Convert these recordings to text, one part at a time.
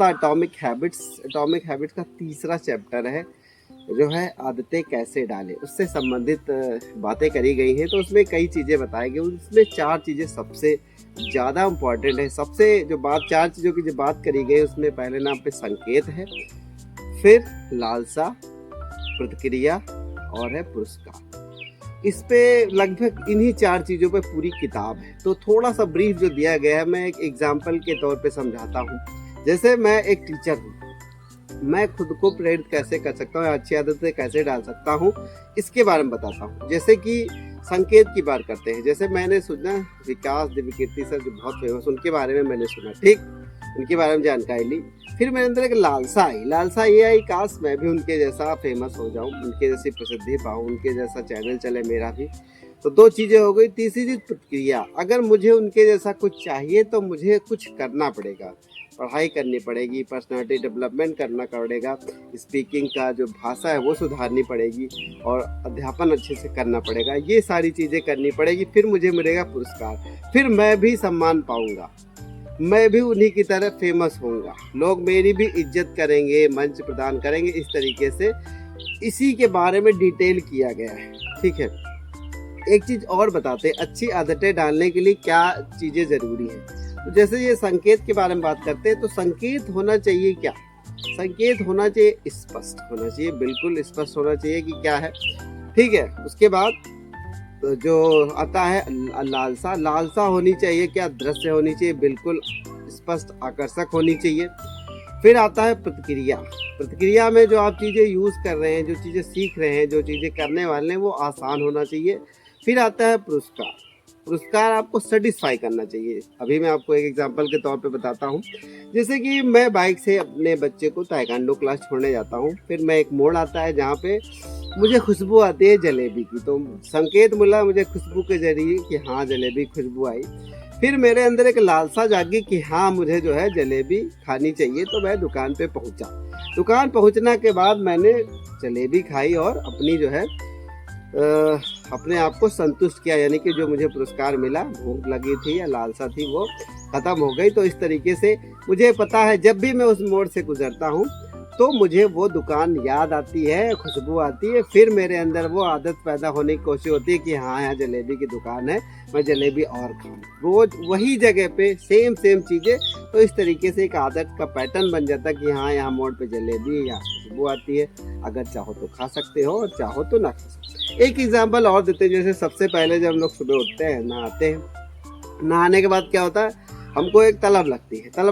Atomic habits का तीसरा chapter है जो है आदतें कैसे डालें, उससे संबंधित बातें करी गई हैं। तो उसमें कई चीज़ें बताई गई, उसमें 4 चीज़ें सबसे ज़्यादा इम्पॉर्टेंट है। सबसे जो बात 4 चीज़ों की जो बात करी गई उसमें पहले नाम पे संकेत है, फिर लालसा, प्रतिक्रिया और है पुरस्कार। इस पे लगभग इन्हीं 4 चीज़ों पे पूरी किताब है। तो थोड़ा सा ब्रीफ जो दिया गया है मैं एक एग्जाम्पल के तौर पे समझाता हूँ। जैसे मैं एक टीचर हूँ, मैं खुद को प्रेरित कैसे कर सकता हूँ, अच्छी आदतें कैसे डाल सकता हूँ, इसके बारे में बताता हूँ। जैसे कि संकेत की बात करते हैं, जैसे मैंने सुना विकास दिव्यकीर्ति सर जो बहुत फेमस, उनके बारे में मैंने सुना, ठीक, उनके बारे में जानकारी ली। फिर मेरे अंदर एक लालसा आई, लालसा ये आई काश मैं भी उनके जैसा फेमस हो जाऊँ, उनके जैसी प्रसिद्धि पाऊँ, उनके जैसा चैनल चले मेरा भी। तो 2 चीज़ें हो गई। तीसरी चीज़ प्रतिक्रिया, अगर मुझे उनके जैसा कुछ चाहिए तो मुझे कुछ करना पड़ेगा, पढ़ाई करनी पड़ेगी, पर्सनालिटी डेवलपमेंट करना पड़ेगा, स्पीकिंग का जो भाषा है वो सुधारनी पड़ेगी और अध्यापन अच्छे से करना पड़ेगा। ये सारी चीज़ें करनी पड़ेगी, फिर मुझे मिलेगा पुरस्कार, फिर मैं भी सम्मान पाऊँगा, मैं भी उन्हीं की तरह फेमस होऊंगा, लोग मेरी भी इज्जत करेंगे, मंच प्रदान करेंगे। इस तरीके से इसी के बारे में डिटेल किया गया है, ठीक है। एक चीज़ और बताते हैं, अच्छी आदतें डालने के लिए क्या चीज़ें ज़रूरी हैं। तो जैसे ये संकेत के बारे में बात करते हैं, तो संकेत होना चाहिए क्या, संकेत होना चाहिए स्पष्ट होना चाहिए, बिल्कुल स्पष्ट होना चाहिए कि क्या है, ठीक है। उसके बाद तो जो आता है लालसा, लालसा होनी चाहिए क्या, दृश्य होनी चाहिए, बिल्कुल स्पष्ट आकर्षक होनी चाहिए। फिर आता है प्रतिक्रिया, प्रतिक्रिया में जो आप चीज़ें यूज़ कर रहे हैं, जो चीज़ें सीख रहे हैं, जो चीज़ें करने वाले हैं वो आसान होना चाहिए। फिर आता है पुरस्कार, पुरस्कार आपको सेटिस्फाई करना चाहिए। अभी मैं आपको एक एग्जांपल के तौर पे बताता हूँ। जैसे कि मैं बाइक से अपने बच्चे को ताइक्वांडो क्लास छोड़ने जाता हूँ, फिर मैं एक मोड़ आता है जहाँ पे मुझे खुशबू आती है जलेबी की, तो संकेत मिला मुझे खुशबू के जरिए कि हाँ जलेबी खुशबू आई। फिर मेरे अंदर एक लालसा जागी कि हाँ मुझे जो है जलेबी खानी चाहिए, तो मैं दुकान पे पहुंचा। दुकान पहुंचने के बाद मैंने जलेबी खाई और अपनी जो है अपने आप को संतुष्ट किया, यानी कि जो मुझे पुरस्कार मिला, भूख लगी थी या लालसा थी वो खत्म हो गई। तो इस तरीके से मुझे पता है जब भी मैं उस मोड़ से गुजरता हूँ तो मुझे वो दुकान याद आती है, खुशबू आती है, फिर मेरे अंदर वो आदत पैदा होने की कोशिश होती है कि हाँ यहाँ जलेबी की दुकान है, मैं जलेबी और खाऊं, रोज वही जगह पे सेम चीज़ें। तो इस तरीके से एक आदत का पैटर्न बन जाता है कि हाँ यहाँ मोड़ पे जलेबी या खुशबू आती है, अगर चाहो तो खा सकते हो और चाहो तो ना खा सकते। एक एग्जाम्पल और देते हैं, जैसे सबसे पहले जब हम लोग सुबह उठते हैं, नहाते हैं, नहाने के बाद क्या होता है, हमको एक तलब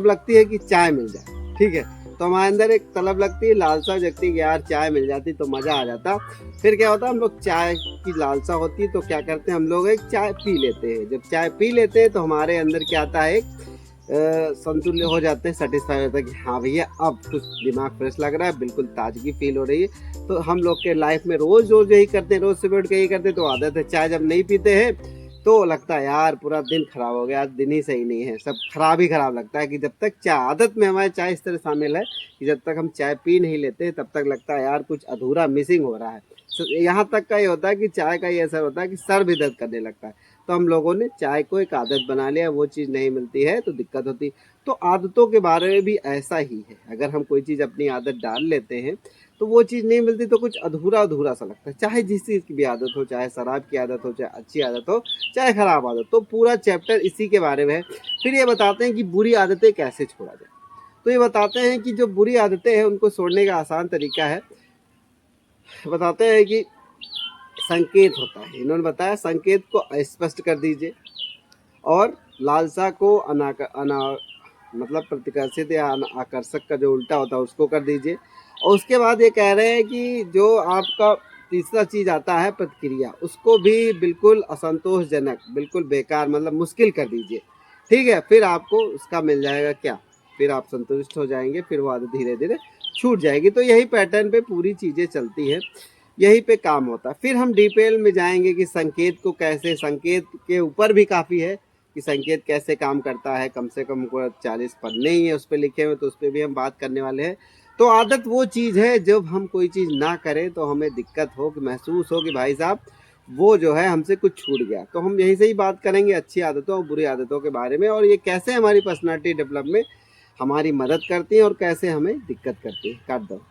लगती है कि चाय मिल जाए, ठीक है। तो हमारे अंदर एक तलब लगती है, लालसा जगती है कि यार चाय मिल जाती तो मज़ा आ जाता। फिर क्या होता है, हम लोग चाय की लालसा होती है तो क्या करते हैं, हम लोग एक चाय पी लेते हैं। जब चाय पी लेते हैं तो हमारे अंदर क्या आता है, एक संतुल्य हो जाते हैं, सेटिस्फाई होता है कि हाँ भैया अब कुछ दिमाग फ्रेश लग रहा है, बिल्कुल ताजगी फील हो रही है। तो हम लोग के लाइफ में रोज़ यही करते हैं, रोज़ सुबह उठ के यही करते हैं, तो आदत है। चाय जब नहीं पीते हैं तो लगता है यार पूरा दिन खराब हो गया, आज दिन ही सही नहीं है, सब खराब ही खराब लगता है। कि जब तक चाय आदत में हमारे चाय इस तरह शामिल है कि जब तक हम चाय पी नहीं लेते तब तक लगता है यार कुछ अधूरा मिसिंग हो रहा है। यहाँ तक का ये होता है कि चाय का ये असर होता है कि सर भी दर्द करने लगता है। तो हम लोगों ने चाय को एक आदत बना लिया, वो चीज़ नहीं मिलती है तो दिक्कत होती। तो आदतों के बारे में भी ऐसा ही है, अगर हम कोई चीज़ अपनी आदत डाल लेते हैं तो वो चीज़ नहीं मिलती तो कुछ अधूरा सा लगता है। चाहे जिस चीज़ की भी आदत हो, चाहे शराब की आदत हो, चाहे अच्छी आदत हो, चाहे खराब आदत। तो पूरा चैप्टर इसी के बारे में है। फिर ये बताते हैं कि बुरी आदतें कैसे छोड़ा जाए। तो ये बताते हैं कि जो बुरी आदतें हैं उनको छोड़ने का आसान तरीका है। बताते हैं कि संकेत होता है, इन्होंने बताया संकेत को अस्पष्ट कर दीजिए और लालसा को मतलब प्रतिकर्षित या आकर्षक का जो उल्टा होता है उसको कर दीजिए। और उसके बाद ये कह रहे हैं कि जो आपका तीसरा चीज़ आता है प्रतिक्रिया, उसको भी बिल्कुल असंतोषजनक, बिल्कुल बेकार, मतलब मुश्किल कर दीजिए, ठीक है। फिर आपको उसका मिल जाएगा क्या, फिर आप संतुष्ट हो जाएंगे, फिर वो आदत धीरे धीरे छूट जाएगी। तो यही पैटर्न पे पूरी चीज़ें चलती हैं, यही पे काम होता है। फिर हम डिटेल में जाएंगे कि संकेत को कैसे, संकेत के ऊपर भी काफ़ी है कि संकेत कैसे काम करता है। कम से कम हमको 40 पन्ने ही है उस पर लिखे हुए, तो उस पर भी हम बात करने वाले हैं। तो आदत वो चीज़ है जब हम कोई चीज़ ना करें तो हमें दिक्कत हो, कि महसूस हो कि भाई साहब वो जो है हमसे कुछ छूट गया। तो हम यहीं से ही बात करेंगे अच्छी आदतों और बुरी आदतों के बारे में, और ये कैसे हमारी पर्सनालिटी डेवलप में हमारी मदद करती हैं और कैसे हमें दिक्कत करती हैं। काट दो।